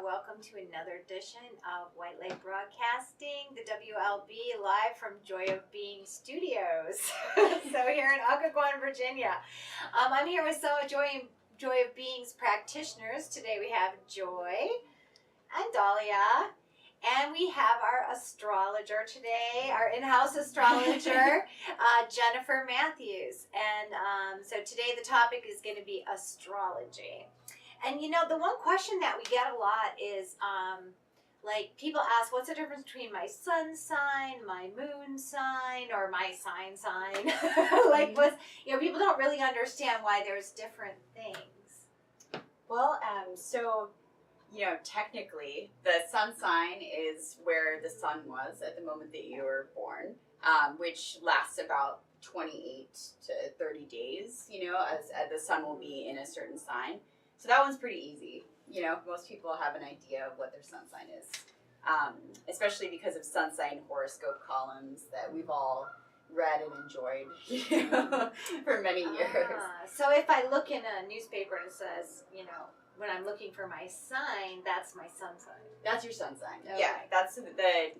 Welcome to another edition of White Lake Broadcasting, the WLB, live from Joy of Being Studios. So here in Occaquan, Virginia. I'm here with some of Joy of Being's practitioners. Today we have Joy and Dahlia, and we have our astrologer today, our in-house astrologer, Jennifer Matthews. And so today the topic is going to be astrology. And you know, the one question that we get a lot is, like, people ask, what's the difference between my sun sign, my moon sign, or my sign? Like, people don't really understand why there's different things. Well, technically, the sun sign is where the sun was at the moment that you were born, which lasts about 28 to 30 days, as the sun will be in a certain sign. So that one's pretty easy. Most people have an idea of what their sun sign is, especially because of sun sign horoscope columns that we've all read and enjoyed, for many years. So if I look in a newspaper and it says, when I'm looking for my sign, that's my sun sign. That's your sun sign. Okay. Yeah, that's the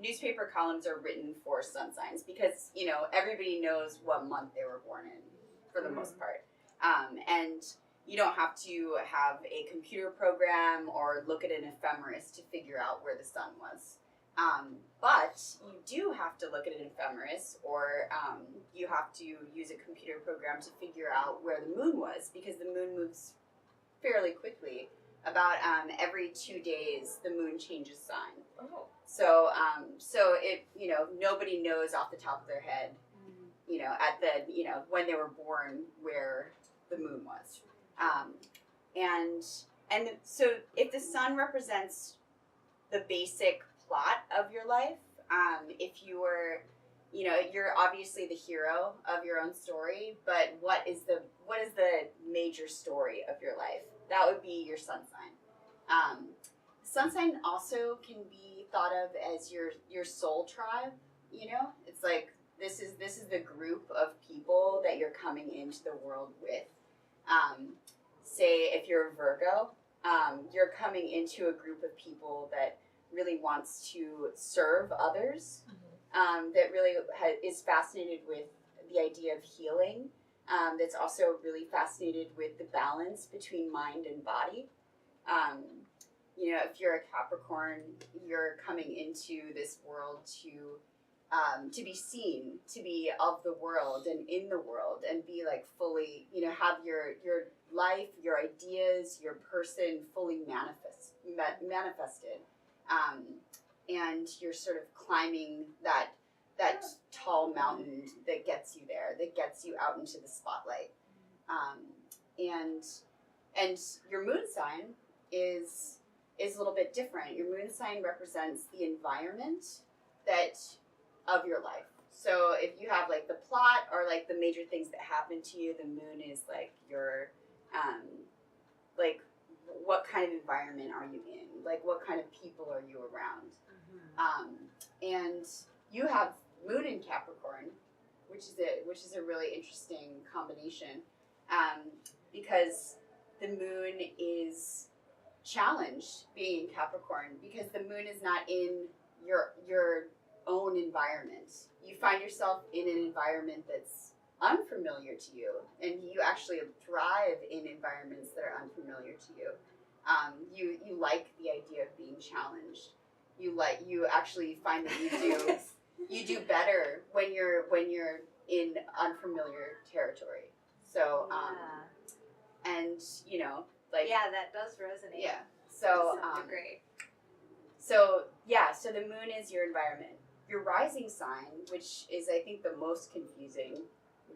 newspaper columns are written for sun signs because, everybody knows what month they were born in for the most part. And you don't have to have a computer program or look at an ephemeris to figure out where the sun was. But you do have to look at an ephemeris, or you have to use a computer program to figure out where the moon was, because the moon moves fairly quickly. About every 2 days, the moon changes sign. Oh. So it, nobody knows off the top of their head, when they were born, where the moon was. And so if the sun represents the basic plot of your life, if you were, you're obviously the hero of your own story, but what is the major story of your life? That would be your sun sign. Sun sign also can be thought of as your soul tribe. It's like this is the group of people that you're coming into the world with. Say if you're a Virgo, you're coming into a group of people that really wants to serve others, that really is fascinated with the idea of healing, that's also really fascinated with the balance between mind and body. If you're a Capricorn, you're coming into this world to be seen, to be of the world and in the world, and be like fully, have your life, your ideas, your person fully manifested. And you're sort of climbing that tall mountain that gets you there, that gets you out into the spotlight. And your moon sign is a little bit different. Your moon sign represents the environment of your life. So if you have like the plot or like the major things that happen to you, the moon is like your, like what kind of environment are you in? Like what kind of people are you around? And you have moon in Capricorn, which is a really interesting combination, because the moon is challenged being in Capricorn, because the moon is not in your own environment. You find yourself in an environment that's unfamiliar to you, and you actually thrive in environments that are unfamiliar to you. You like the idea of being challenged. You actually find that you do better when you're in unfamiliar territory. So and that does resonate. Yeah. So great. So the moon is your environment. Your rising sign, which is I think the most confusing,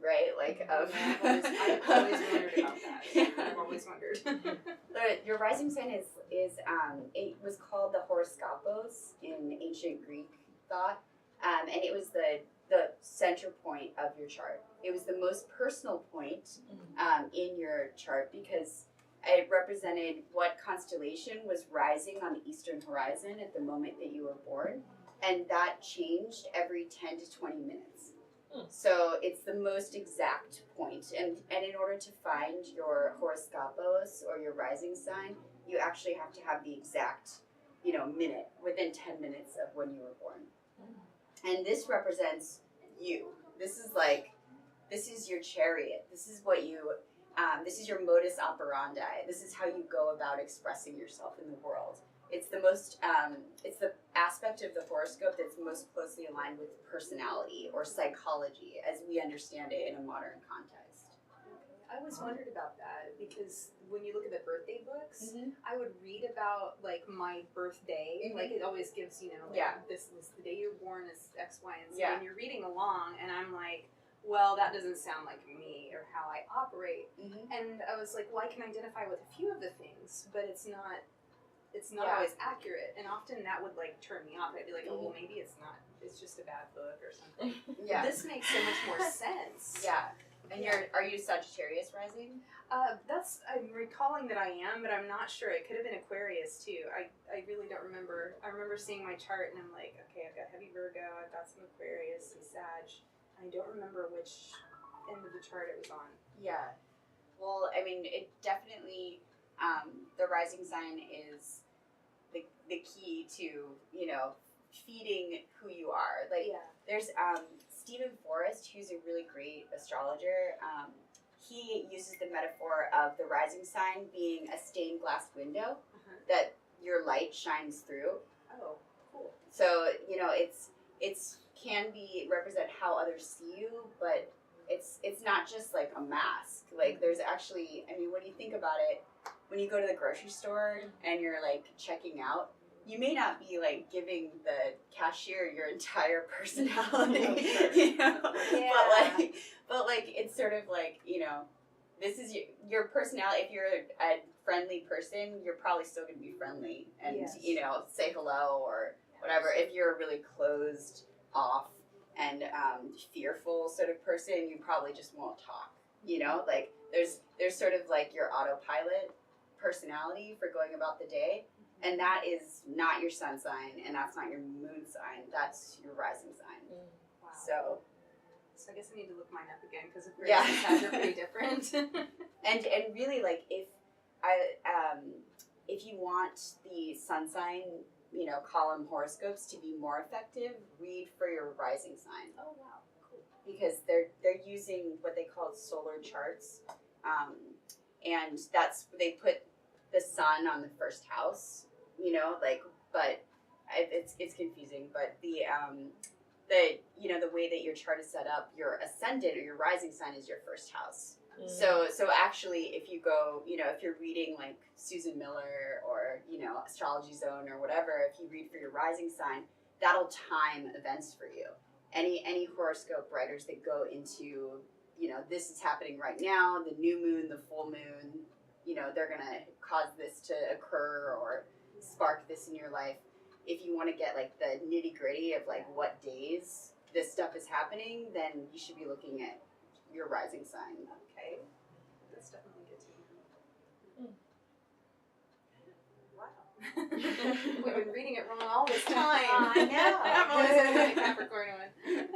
right? I've always wondered about that. Yeah. I've always wondered. Your rising sign is it was called the horoscopos in ancient Greek thought, and it was the center point of your chart. It was the most personal point in your chart, because it represented what constellation was rising on the eastern horizon at the moment that you were born. and that changed every 10 to 20 minutes. So it's the most exact point. And in order to find your horoscopos or your rising sign, you actually have to have the exact, minute within 10 minutes of when you were born. And this represents you. This is your chariot. This is what this is your modus operandi. This is how you go about expressing yourself in the world. It's the most, it's the aspect of the horoscope that's most closely aligned with personality or psychology as we understand it in a modern context. I always wondered about that because when you look at the birthday books, I would read about like my birthday. Like it always gives, this is the day you're born is X, Y, and Z. Yeah. And you're reading along, and I'm like, well, that doesn't sound like me or how I operate. And I was like, well, I can identify with a few of the things, but it's not always accurate, and often that would like turn me off. I'd be like, oh, well, maybe it's not. It's just a bad book or something. Yeah. This makes so much more sense. Yeah. And are you Sagittarius rising? I'm recalling that I am, but I'm not sure. It could have been Aquarius too. I really don't remember. I remember seeing my chart and I'm like, okay, I've got heavy Virgo, I've got some Aquarius, some Sag. I don't remember which end of the chart it was on. Yeah. Well, I mean, it definitely, the rising sign is the key to, feeding who you are. Like, there's Stephen Forrest, who's a really great astrologer. He uses the metaphor of the rising sign being a stained glass window that your light shines through. Oh, cool. So, it's can be represent how others see you, but it's not just like a mask. Like there's actually, I mean, when you think about it, when you go to the grocery store and you're like checking out, you may not be like giving the cashier your entire personality, but it's sort of like, this is your personality. If you're a friendly person, you're probably still going to be friendly and, say hello or whatever. If you're a really closed off and fearful sort of person, you probably just won't talk. Like there's sort of like your autopilot personality for going about the day, and that is not your sun sign, and that's not your moon sign. That's your rising sign. Wow. So I guess I need to look mine up again because Aquarius and Sag are pretty different. and really, like if you want the sun sign, column horoscopes to be more effective, read for your rising sign. Oh wow, cool. Because they're using what they call solar charts, and that's they put the sun on the first house, but it's confusing. But the way that your chart is set up, your ascendant or your rising sign is your first house. So actually, if you go, if you're reading like Susan Miller or, Astrology Zone or whatever, if you read for your rising sign, that'll time events for you. Any horoscope writers that go into, this is happening right now, the new moon, the full moon, they're going to cause this to occur or spark this in your life. If you want to get like the nitty gritty of like what days this stuff is happening, then you should be looking at your rising sign. Okay, that's definitely good to know. Wow. We've been reading it wrong all this time. I know. I'm always in my Capricorn one.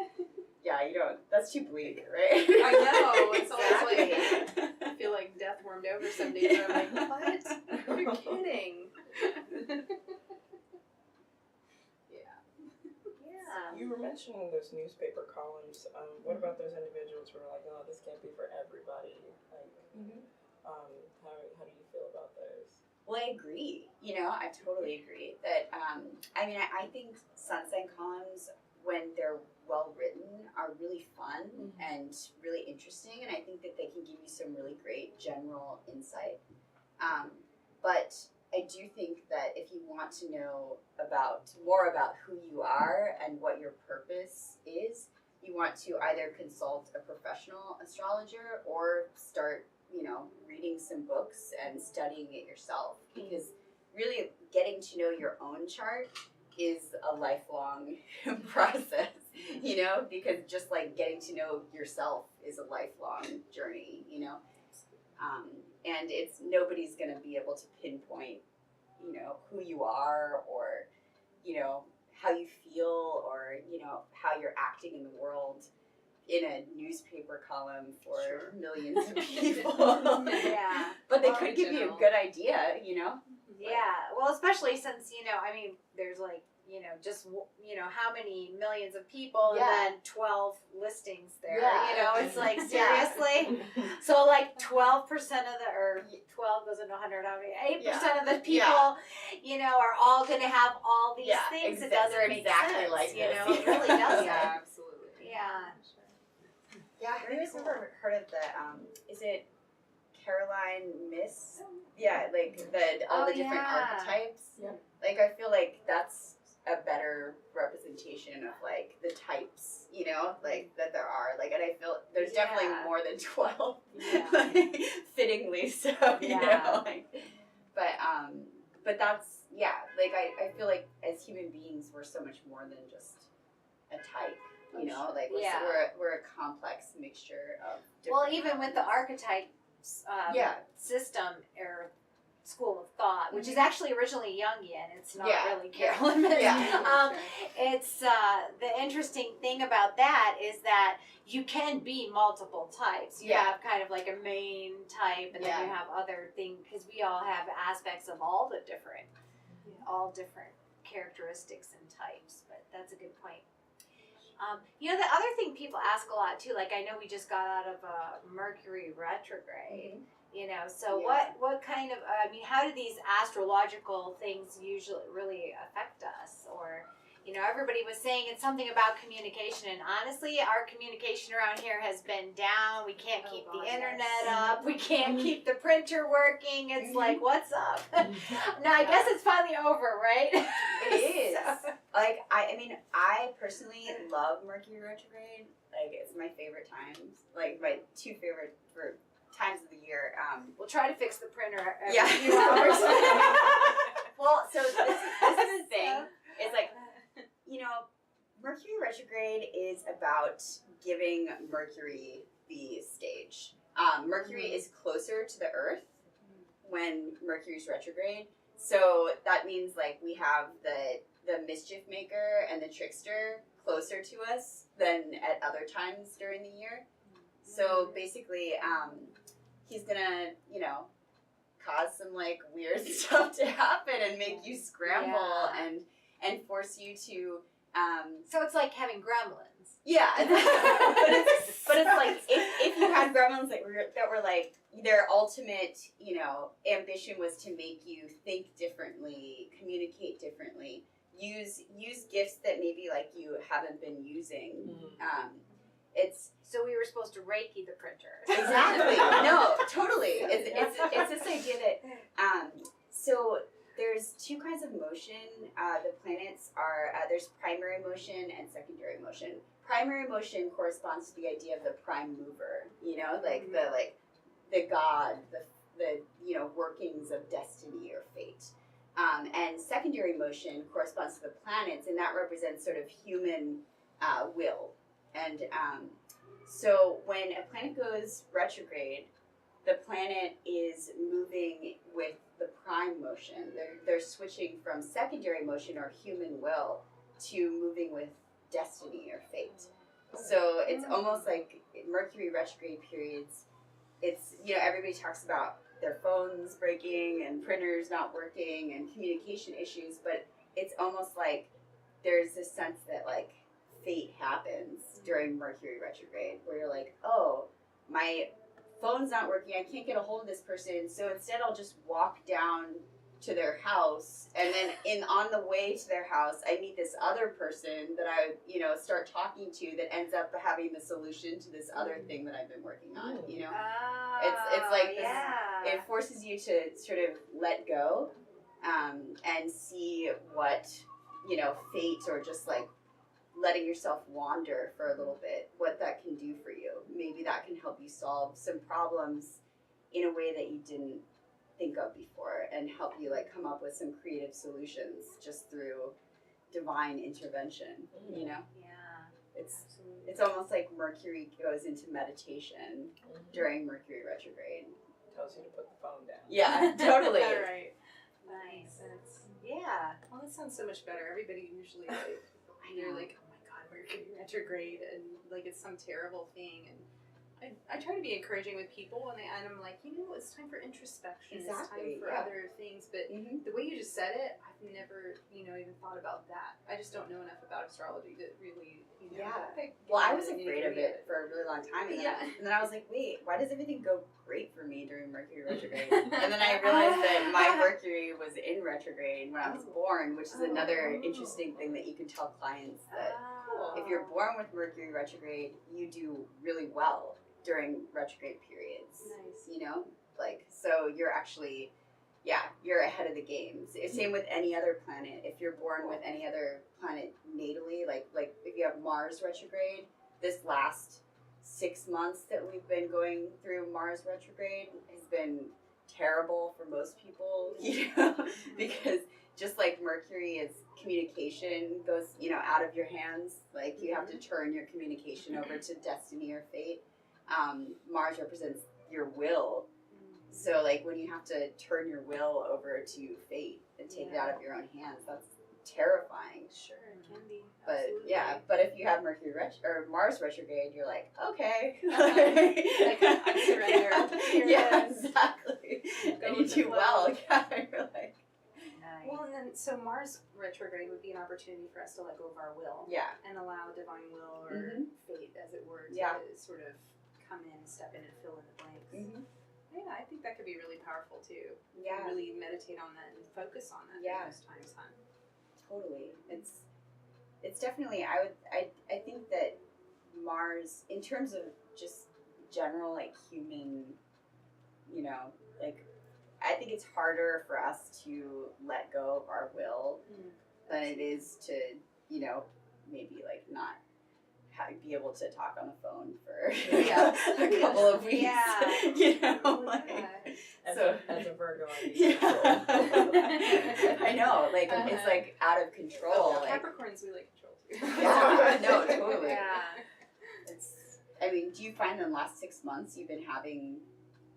Yeah, you don't. That's too bleak, right? I know. It's always Exactly. like I feel like death warmed over some days. And I'm like, what? You're kidding. You were mentioning those newspaper columns. What about those individuals who are like, oh, this can't be for everybody? Like, how do you feel about those? Well, I agree. I totally agree that. I think sun sign columns, when they're well written, are really fun and really interesting, and I think that they can give you some really great general insight. But I do think that if you want to know more about who you are and what your purpose is, you want to either consult a professional astrologer or start, reading some books and studying it yourself. Because really getting to know your own chart is a lifelong process, because just like getting to know yourself is a lifelong journey, and nobody's going to be able to pinpoint, who you are or, how you feel, or how you're acting in the world in a newspaper column for millions of people. Yeah. But they Or could give you a original. good idea, Yeah. Well, especially since, there's like, just, how many millions of people Yeah. and then 12 listings there. Yeah. It's like, Yeah. seriously? So like 12% of or 12 goes into 100, how many? 8% of the people, are all going to have all these Yeah, things. It they're doesn't make exactly sense, like this. It really doesn't. Yeah, absolutely. Yeah. Yeah, have you guys Very ever heard of the, is it Caroline Miss? Yeah, like all the different archetypes. Yeah. Like, I feel like that's a better representation of, like, the types, like, that there are. Like, and I feel there's definitely Yeah. more than 12. Yeah. Like, fittingly so, Yeah. like, but that's, like, I feel like as human beings, we're so much more than just a type. Like Yeah. we're a complex mixture of Well, different even with the archetypes system or school of thought, which is actually originally Jungian, it's not really Carolyn Miss. Yeah. It's the interesting thing about that is that you can be multiple types. You have kind of like a main type, and then you have other things, because we all have aspects of all different characteristics and types. But that's a good point. The other thing people ask a lot too, like I know we just got out of Mercury retrograde, so what kind of, how do these astrological things usually really affect us? Or, everybody was saying it's something about communication, and honestly, our communication around here has been down. We can't keep the internet up. We can't keep the printer working. It's like, what's up? Now, I guess it's finally over, right? It is. Like, I personally love Mercury retrograde. Like, it's my favorite times. Like, my two favorite times of the year. We'll try to fix the printer every Yeah. few hours. Well, so this is the thing. It's like, Mercury retrograde is about giving Mercury the stage. Mercury is closer to the Earth when Mercury's retrograde. So that means, like, we have the mischief maker and the trickster closer to us than at other times during the year. So basically, he's gonna, cause some, like, weird stuff to happen and make you scramble and force you to. So it's like having gremlins. Yeah, but it's like if you had gremlins that were like their ultimate, ambition was to make you think differently, communicate differently, use gifts that maybe like you haven't been using. It's So we were supposed to Reiki the printer. exactly no, totally. It's this idea that so. There's two kinds of motion. The planets are, there's primary motion and secondary motion. Primary motion corresponds to the idea of the prime mover, like the god, the workings of destiny or fate. And secondary motion corresponds to the planets, and that represents sort of human will. And so when a planet goes retrograde, the planet is moving with the prime motion. They're switching from secondary motion or human will to moving with destiny or fate. So it's almost like Mercury retrograde periods. It's, everybody talks about their phones breaking and printers not working and communication issues, but it's almost like there's this sense that like fate happens during Mercury retrograde where you're like, oh, my phone's not working, I can't get a hold of this person, so instead I'll just walk down to their house, and then on the way to their house I meet this other person that I start talking to that ends up having the solution to this other thing that I've been working on. It's like this, it forces you to sort of let go and see what fate or just like letting yourself wander for a little bit, what that can do for you. Maybe that can help you solve some problems in a way that you didn't think of before and help you like come up with some creative solutions just through divine intervention, Yeah. It's almost like Mercury goes into meditation during Mercury retrograde. Tells you to put the phone down. Yeah, totally. Right. Nice. Sense. Yeah. Well, that sounds so much better. Everybody usually like, they're like, oh my god, Mercury retrograde, and like it's some terrible thing. And I try to be encouraging with people, and I'm like, it's time for introspection. Exactly, It's time for other things. But the way you just said it, I've never, even thought about that. I just don't know enough about astrology to really, Well, I was afraid of it for a really long time, and then I was like, wait, why does everything go great for me during Mercury retrograde? And then I realized that my Mercury was in retrograde when I was born, which is another interesting thing that you can tell clients that if you're born with Mercury retrograde, you do really well during retrograde periods. Nice. So you're actually, you're ahead of the game. Same with any other planet. If you're born with any other planet natally, like if you have Mars retrograde, this last 6 months that we've been going through Mars retrograde has been terrible for most people, because just like Mercury is communication goes, out of your hands, like you have to turn your communication over to destiny or fate. Mars represents your will. So like when you have to turn your will over to fate and take it out of your own hands, that's terrifying. Sure, it can be. But Absolutely. but if you have Mercury or Mars retrograde, you're like, okay. Like I surrender. Yeah, exactly. And you do well. Yeah, you're like. Nice. Well, and then so Mars retrograde would be an opportunity for us to let go of our will. Yeah. And allow divine will or fate, as it were, to sort of come in, step in, and fill in the blanks. Yeah, I think that could be really powerful too. Yeah. And really meditate on that and focus on that during those times, huh? Totally. It's definitely, I think that Mars, in terms of just general like human, I think it's harder for us to let go of our will than it is to, maybe like not be able to talk on the phone for a couple of weeks. As a Virgo, I know, it's like out of control. Capricorns, we like control too. Yeah, no, totally. Yeah. Do you find in the last 6 months you've been having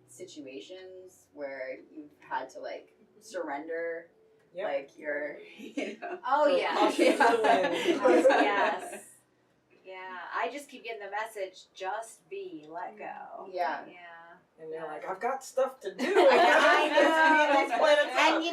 situations where you've had to like surrender, like your, Oh yeah. Yes. Yeah, I just keep getting the message, just be, let go. Yeah. And they're like, I've got stuff to do. I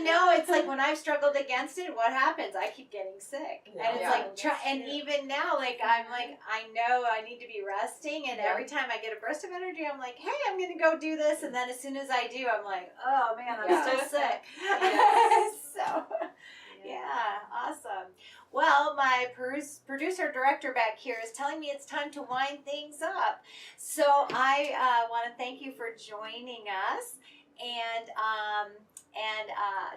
know. And it's like when I've struggled against it, what happens? I keep getting sick. Yeah. And it's and even now, like, I'm like, I know I need to be resting. And every time I get a burst of energy, I'm like, hey, I'm going to go do this. And then as soon as I do, I'm like, oh man, I'm still sick. So, awesome. Well, my producer director back here is telling me it's time to wind things up. So I want to thank you for joining us. And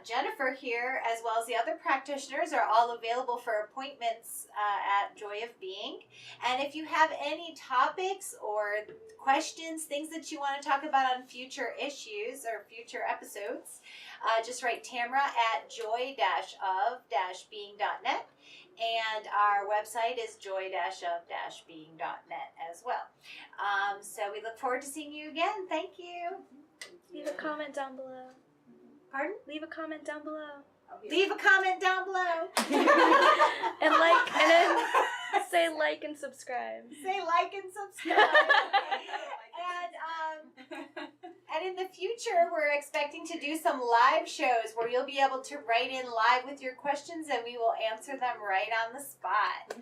Jennifer here, as well as the other practitioners, are all available for appointments at Joy of Being. And if you have any topics or questions, things that you want to talk about on future issues or future episodes, just write Tamra at joy-of-being.net. And our website is joy-of-being.net as well. So we look forward to seeing you again. Thank you. Leave a comment down below. Pardon? Leave a comment down below. Leave a comment down below. And then say like and subscribe. Say like and subscribe. And in the future, we're expecting to do some live shows where you'll be able to write in live with your questions and we will answer them right on the spot.